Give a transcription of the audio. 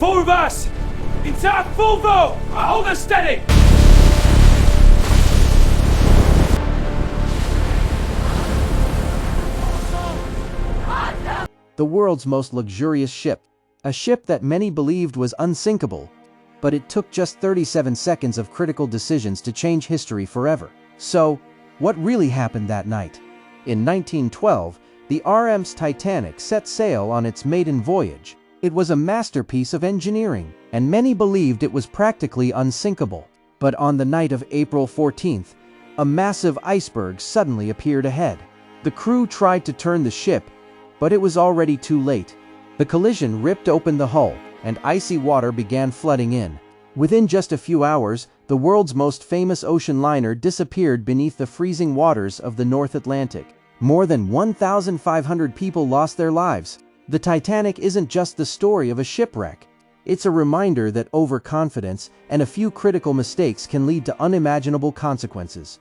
Full reverse! Inside full vote! Hold her steady! The world's most luxurious ship. A ship that many believed was unsinkable, but it took just 37 seconds of critical decisions to change history forever. So, what really happened that night? In 1912, the RMS Titanic set sail on its maiden voyage. It was a masterpiece of engineering, and many believed it was practically unsinkable. But on the night of April 14th, a massive iceberg suddenly appeared ahead. The crew tried to turn the ship, but it was already too late. The collision ripped open the hull, and icy water began flooding in. Within just a few hours, the world's most famous ocean liner disappeared beneath the freezing waters of the North Atlantic. More than 1,500 people lost their lives. The Titanic isn't just the story of a shipwreck. It's a reminder that overconfidence and a few critical mistakes can lead to unimaginable consequences.